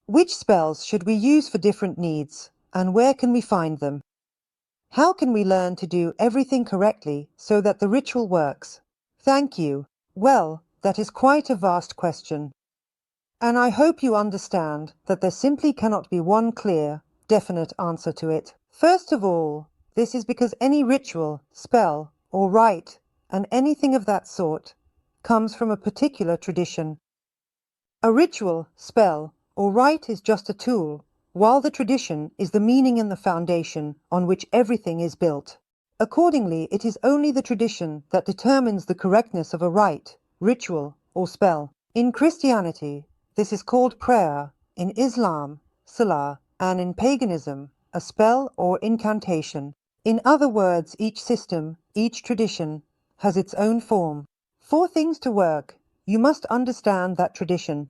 Which spells should we use for different needs, and where can we find them? How can we learn to do everything correctly so that the ritual works? Thank you. Well, that is quite a vast question. And I hope you understand that there simply cannot be one clear, definite answer to it. First of all, this is because any ritual, spell, or rite, and anything of that sort, comes from a particular tradition. A ritual, spell, or rite is just a tool, while the tradition is the meaning and the foundation on which everything is built. Accordingly, it is only the tradition that determines the correctness of a rite, ritual, or spell. In Christianity, this is called prayer, in Islam, salah, and in paganism, a spell or incantation. In other words, each system, each tradition, has its own form. For things to work, you must understand that tradition.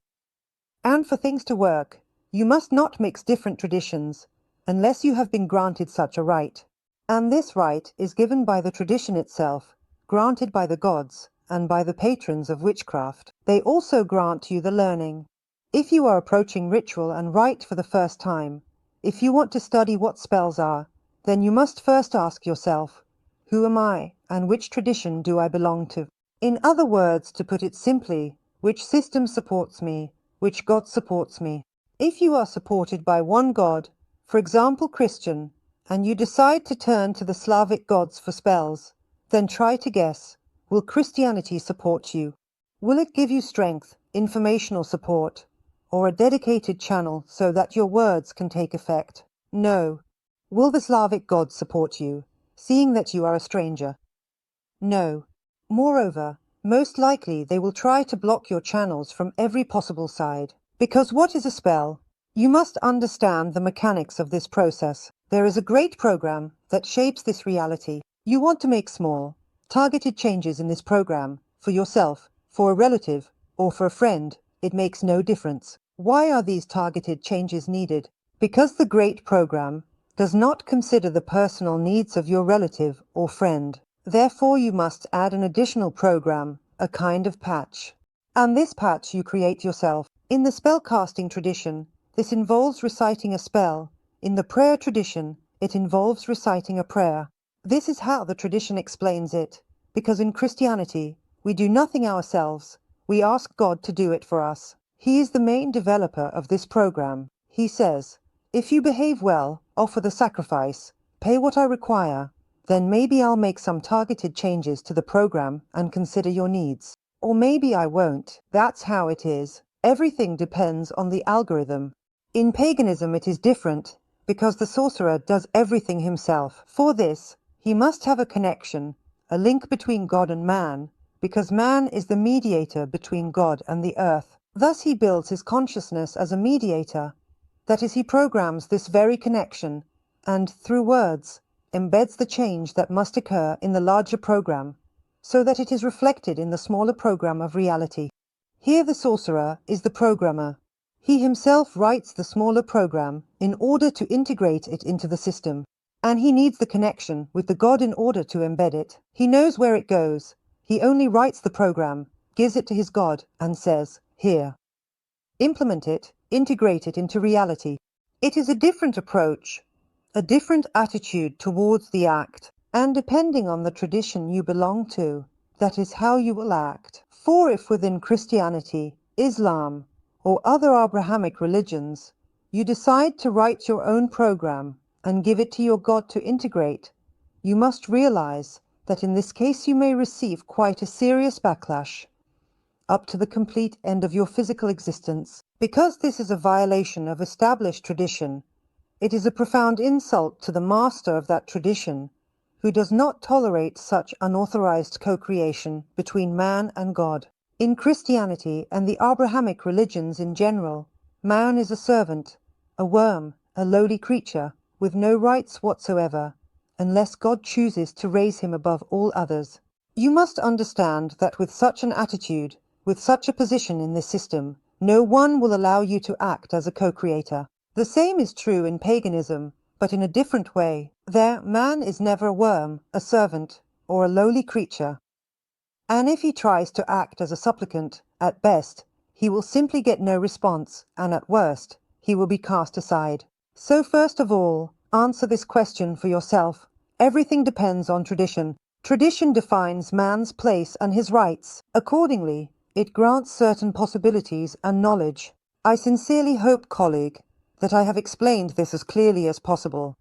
And for things to work, you must not mix different traditions, unless you have been granted such a right. And this right is given by the tradition itself, granted by the gods, and by the patrons of witchcraft. They also grant you the learning. If you are approaching ritual and rite for the first time, if you want to study what spells are, then you must first ask yourself, who am I, and which tradition do I belong to? In other words, to put it simply, which system supports me, which God supports me. If you are supported by one God, for example Christian, and you decide to turn to the Slavic gods for spells, then try to guess, will Christianity support you? Will it give you strength, informational support, or a dedicated channel so that your words can take effect? No. Will the Slavic gods support you, seeing that you are a stranger? No. Moreover, most likely they will try to block your channels from every possible side. Because what is a spell? You must understand the mechanics of this process. There is a great program that shapes this reality. You want to make small, targeted changes in this program, for yourself, for a relative, or for a friend. It makes no difference. Why are these targeted changes needed? Because the great program does not consider the personal needs of your relative or friend. Therefore, you must add an additional program, a kind of patch. And this patch you create yourself. In the spellcasting tradition, this involves reciting a spell. In the prayer tradition, it involves reciting a prayer. This is how the tradition explains it, because in Christianity, we do nothing ourselves. We ask God to do it for us. He is the main developer of this program. He says, if you behave well, offer the sacrifice, pay what I require, then maybe I'll make some targeted changes to the program and consider your needs. Or maybe I won't. That's how it is. Everything depends on the algorithm. In paganism it is different, because the sorcerer does everything himself. For this, he must have a connection, a link between God and man, because man is the mediator between God and the earth. Thus he builds his consciousness as a mediator. That is, he programs this very connection, and through words, embeds the change that must occur in the larger program, so that it is reflected in the smaller program of reality. Here the sorcerer is the programmer. He himself writes the smaller program in order to integrate it into the system, and he needs the connection with the God in order to embed it. He knows where it goes. He only writes the program, gives it to his God, and says, here. Implement it, integrate it into reality. It is a different approach, a different attitude towards the act, and depending on the tradition you belong to, that is how you will act. For if within Christianity, Islam, or other Abrahamic religions, you decide to write your own program and give it to your God to integrate, you must realize that in this case you may receive quite a serious backlash, up to the complete end of your physical existence. Because this is a violation of established tradition, it is a profound insult to the master of that tradition, who does not tolerate such unauthorized co-creation between man and God. In Christianity and the Abrahamic religions in general, man is a servant, a worm, a lowly creature, with no rights whatsoever, unless God chooses to raise him above all others. You must understand that with such an attitude, with such a position in this system, no one will allow you to act as a co-creator. The same is true in paganism, but in a different way. There, man is never a worm, a servant, or a lowly creature. And if he tries to act as a supplicant, at best, he will simply get no response, and at worst, he will be cast aside. So first of all, answer this question for yourself. Everything depends on tradition. Tradition defines man's place and his rights. Accordingly, it grants certain possibilities and knowledge. I sincerely hope, colleague, that I have explained this as clearly as possible.